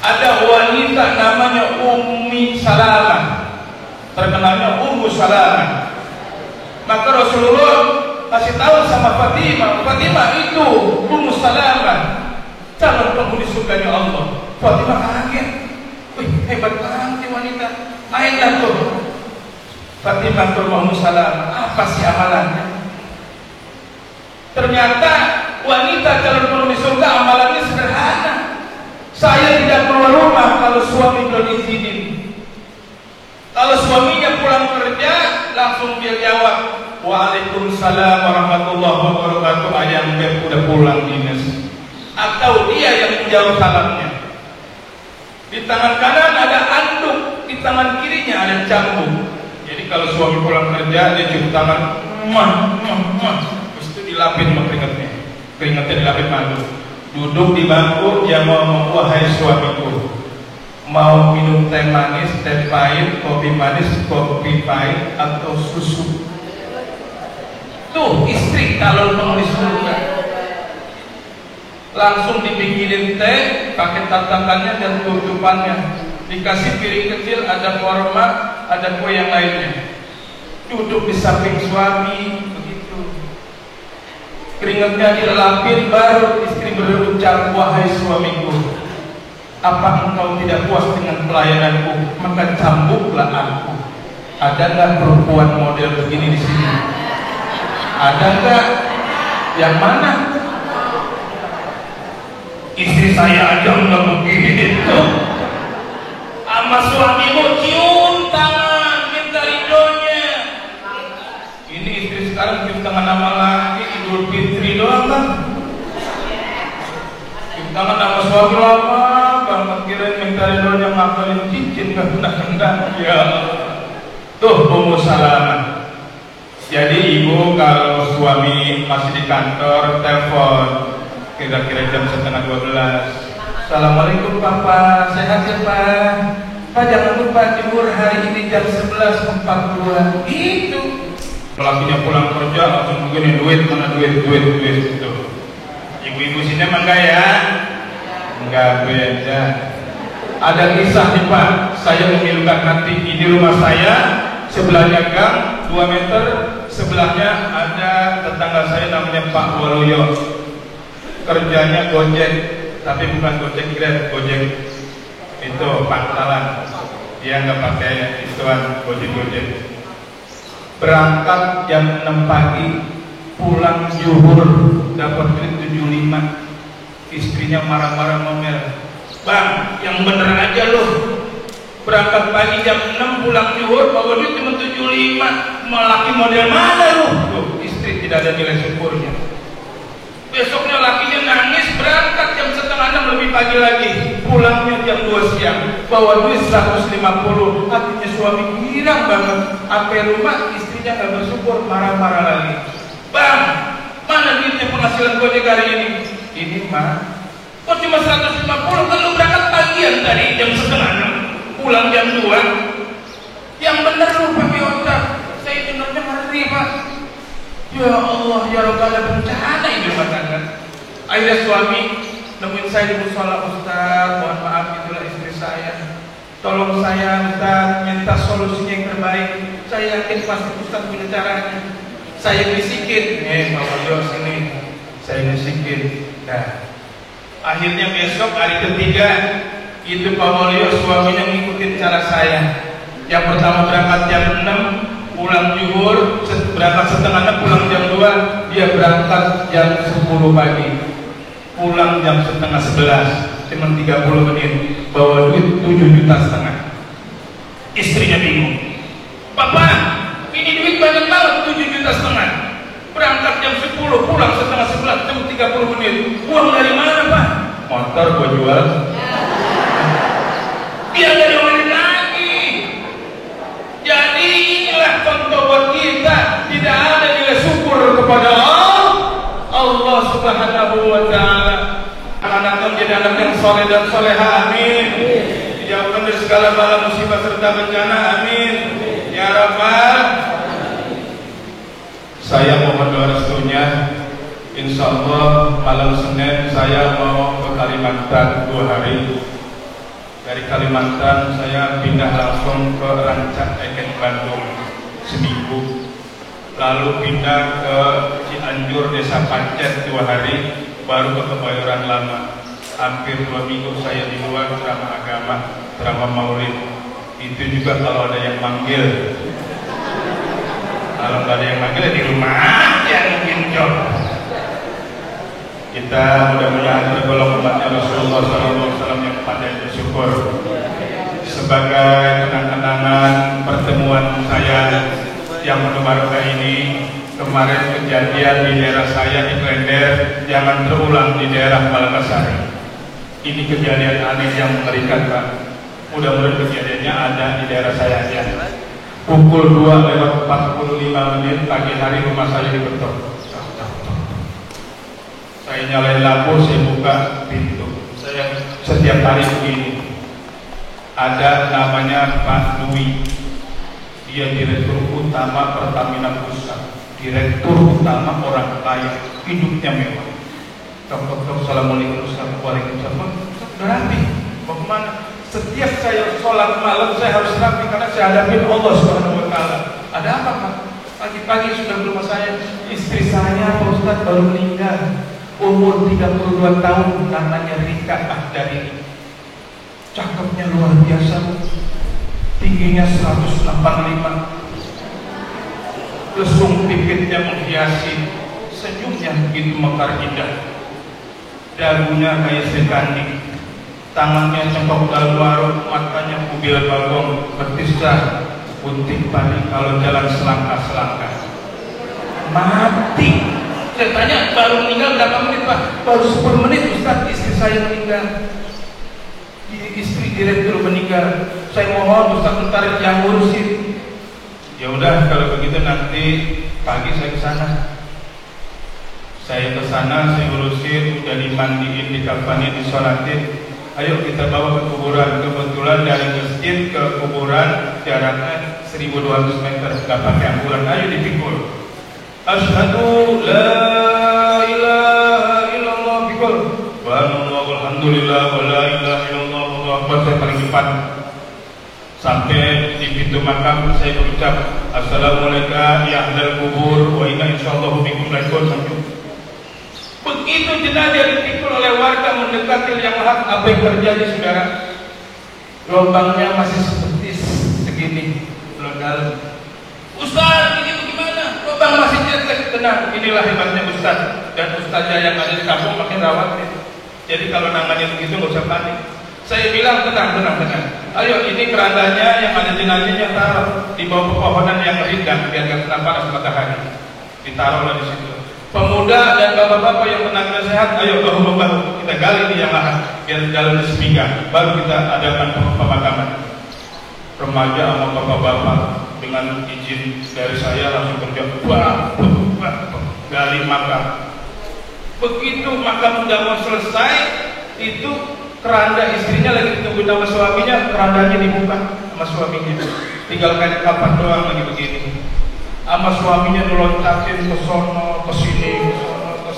Ada wanita namanya Ummi Salamah, terkenalnya Ummu Salamah. Maka Rasulullah kasih tahu sama Fatimah itu Ummu Salamah, calon penghuni surganya Allah. Fatimah kaget, wih hebat banget nih wanita. Ayolah tuh Fatimah ke Ummu Salamah, apa sih amalannya? Ternyata wanita calon penghuni surga amalannya sederhana. Saya tidak keluar rumah kalau suami belum izinin. Kalau suaminya pulang kerja, langsung dia jawab, Waalaikumsalam warahmatullahi wabarakatuh, ayam beb udah pulang dinas. Atau dia yang menjawab salamnya. Di tangan kanan ada anduk, di tangan kirinya ada cambuk. Jadi kalau suami pulang kerja, dia cium tangan, terus itu dilapin sama keringetnya dilapin madu. Duduk di bangku, dia ngomong, wahai suamiku, mau minum teh manis, teh pahit, kopi manis, kopi pahit, atau susu? Tuh istri calon penghuni surga. Langsung dibikinin teh, pakai tatakannya dan tutupannya. Dikasih piring kecil, ada korma, ada kue yang lainnya. Duduk di samping suami, begitu. Keringatnya dilapin, baru istri berucap, wahai suamiku, apa engkau tidak puas dengan pelayananku? Maka cambuklah aku. Ada nggak perempuan model begini di sini? Ada nggak? Yang mana? Istri saya aja nggak begitu. Sama suamimu cium tangan, minta ridhonya. Ini istri sekarang cium tangan sama laki, Idul Fitri doang kan? Cium tangan sama suami lama, banget kirain minta ridhonya ngakalin cincin gak kena-kena. Ya tuh Ummu Salamah. Jadi ibu kalau suami masih di kantor, telepon kira-kira jam 11:30. Assalamualaikum Papa, sehat ya Pak? Pak jangan lupa jemur hari ini jam 11:42. Gitu. Pelakunya pulang kerja langsung begini, duit mana duit gitu. Ibu-ibu sini emang gak ya? Enggak beda. Ada kisah nih Pak, saya memilukan hati. Ini rumah saya, sebelahnya gang 2 meter, sebelahnya ada tetangga saya namanya Pak Waluyo. Kerjanya Gojek, tapi bukan Gojek Grab, Gojek itu pangkalan. Dia nggak pakai ituan Gojek. Berangkat jam 6 pagi, pulang zuhur, dapat duit 75. Istrinya marah-marah ngomel, "Bang, yang bener aja loh. Berangkat pagi jam 6, pulang zuhur, bawa duit cuma 75. Laki model mana lu?" Tuh, istri tidak ada nilai syukurnya. Besoknya lakinya nangis, berangkat jam setengah 6 lebih pagi lagi, pulangnya jam 2 siang, bawa duit 150. Hatinya suami girang banget. Sampai rumah istrinya nggak bersyukur, marah-marah lagi. "Bang, mana duitnya penghasilan Gojek hari ini?" "Ini mah, kok cuma 150? Kan lu berangkat pagian tadi jam setengah 6, pulang jam 2. Yang bener lu pakai otak. Saya benernya ngeri Pak. Ya Allah, ya Rabbal Alamin, bencana ini rumah tangga. Akhirnya suami nemuin saya di musola, "Ustaz, mohon maaf, itulah istri saya. Tolong saya Ustaz, minta solusinya yang terbaik. Saya yakin pasti Ustaz punya caranya." Saya bisikin, Pak Waluyo sini. Saya bisikin. Nah, akhirnya besok hari ketiga itu Pak Waluyo suaminya ngikutin cara saya. Yang pertama berangkat jam 6, pulang zuhur, berangkat setengah 6, pulang jam 2. Dia berangkat jam 10 pagi, pulang jam setengah 11, cuma 30 menit, bawa duit 7,5 juta. Istrinya bingung, "Papa, ini duit banyak banget, 7,5 juta. Berangkat jam 10, pulang setengah 11, cuma 30 menit. Uang dari mana Pak?" "Motor gua jual." Dia dari mana lagi? Jadi inilah contoh buat kita, tidak ada nilai syukur kepada Allah Subhanahu wa Ta'ala. Anak-anak menjadi anak yang soleh dan soleha, amin. Dijauhkan dari segala bala musibah serta bencana, amin. Ya Rabbal. Saya mohon doa restunya. Insya Allah malam Senin saya mau ke Kalimantan 2 hari. Dari Kalimantan saya pindah langsung ke Rancak Eken Bandung seminggu, lalu pindah ke Cianjur Desa Pancet 2 hari, baru ke Kebayoran Lama. Hampir 2 minggu saya di luar ceramah agama, ceramah maulid. Itu juga kalau ada yang manggil. Kalau nggak ada yang manggil di rumah aja mungkin job. Kita mudah-mudahan tergolong umatnya Rasulullah SAW yang pandai bersyukur. Sebagai kenang-kenangan pertemuan saya yang penuh barokah ini, kemarin kejadian di daerah saya di Klender, jangan terulang di daerah Malakasari. Ini kejadian aneh yang mengerikan Pak. Mudah-mudahan kejadiannya ada di daerah saya aja. Pukul 2:45 pagi hari rumah saya diketok. Saya nyalain lampu, saya buka pintu. Saya setiap hari begini. Ada namanya Pak Dwi. Dia direktur utama Pertamina Pusat. Direktur utama orang kaya, hidupnya mewah. Tok, assalamualaikum, waalaikumsalam. Udah rapi, mau kemana? Setiap saya sholat malam saya harus rapi karena saya hadapin Allah Subhanahu wa Ta'ala. Ada apa Pak? Pagi-pagi sudah ke rumah saya. Istri saya Pak Ustadz baru meninggal. Umur 32 tahun, namanya Rika Ahdari. Cakepnya luar biasa, tingginya 185, lesung pipitnya menghiasi, senyumnya begitu mekar indah, dagunya kayak sekanding, tangannya cengkok dalwaru, matanya kubil bagong, betisah putih padi, kalau jalan selangkah-selangkah mati. Saya tanya, baru meninggal berapa menit Pak? Baru 10 menit Ustaz, istri saya meninggal. Istri direktur meninggal. Saya mohon Ustaz bentar yang ngurusin. Ya udah, kalau begitu nanti pagi saya ke sana. Saya ke sana, saya urusin, udah dimandiin, dikafanin, disolatin. Ayo kita bawa ke kuburan. Kebetulan dari masjid ke kuburan jaraknya 1200 meter. Gak pakai ambulan, ayo dipikul. Asyhadu la ilaha illallah, pikul. Wa Alhamdulillah wa la ilaha illallah wallahu akbar saya paling depan. Sampai di pintu makam saya berucap assalamualaikum ya ahlal kubur wa inna insyaallah bikum lahiqun. Begitu jenazah dipikul oleh warga mendekati yang lahat, apa yang terjadi saudara? Lubangnya masih seperti segini, dalam. Ustaz, ini bagaimana? Lubang masih jelek. Tenang, inilah hebatnya Ustaz dan Ustaznya yang ada di kampung makin rawat. Jadi kalau namanya begitu nggak usah panik. Saya bilang tenang. Ayo ini kerandanya yang ada jenazahnya taruh di bawah pepohonan yang rindang biar nggak kena panas matahari. Ditaruhlah di situ. Pemuda dan bapak-bapak yang tenaga sehat, ayo bahu-bahu kita gali di yang lahan biar jalan sepinggang. Baru kita adakan pemakaman. Remaja sama bapak-bapak dengan izin dari saya langsung kerja. Gali makam. Begitu makam udah mau selesai, itu keranda istrinya lagi ditunggu sama suaminya, kerandanya dibuka sama suaminya. Tinggal kain kapan doang lagi begini. Sama suaminya diloncatin ke sono, ke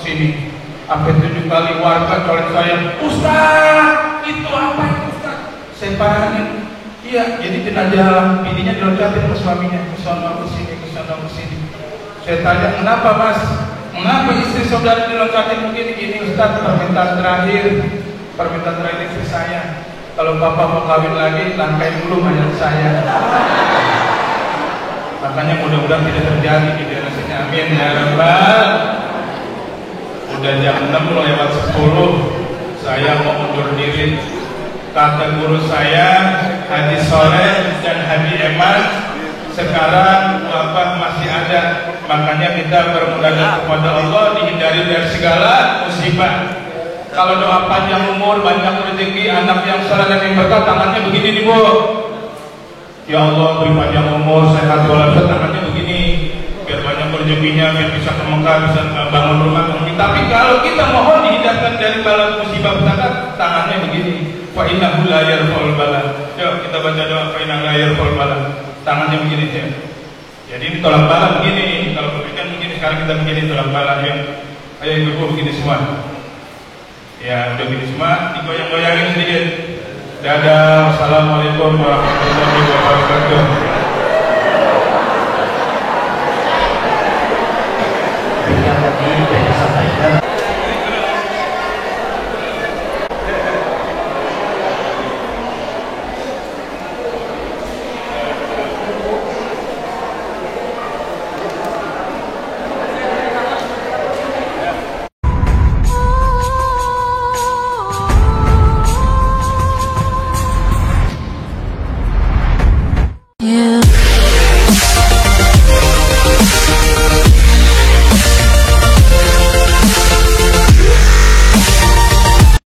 sini. Sampai 7 kali warga colek saya, Ustaz, itu apa itu Ustaz? Saya parahin. Iya, jadi jenazah bininya diloncatin ke suaminya, ke sono, ke sini. Saya tanya, kenapa Mas? Kenapa istri saudara diloncatin begini? Ini Ustaz, permintaan terakhir istri saya. Kalau Bapak mau kawin lagi, langkai dulu mayat saya. Makanya mudah-mudahan tidak terjadi di daerah sini. Amin ya Rabbal. Udah jam 6 lewat 10, saya mau undur diri. Kata guru saya Haji Soleh dan Haji Eman, sekarang wabah masih ada, makanya kita bermunajat kepada Allah, dihindari dari segala musibah. Kalau doa panjang umur, banyak rezeki, anak yang saleh dan yang berkah, tangannya begini nih Bu. Ya Allah beri panjang umur, sehat walafiat, tangannya begini, biar banyak rezekinya, biar bisa ke Mekah, bisa bangun rumah. Tapi kalau kita mohon dihindarkan dari bala musibah petaka, tangannya begini. Fa innahu la yarfa'ul bala. Yuk kita baca doa fa innahu la yarfa'ul bala. Tangannya begini ya. Jadi ini tolak bala begini. Kalau kebaikan begini, sekarang kita begini tolak bala ya. Ayo ibu begini semua. Ya udah begini semua, digoyang-goyangin sedikit. Dadah, wassalamualaikum warahmatullahi wabarakatuh.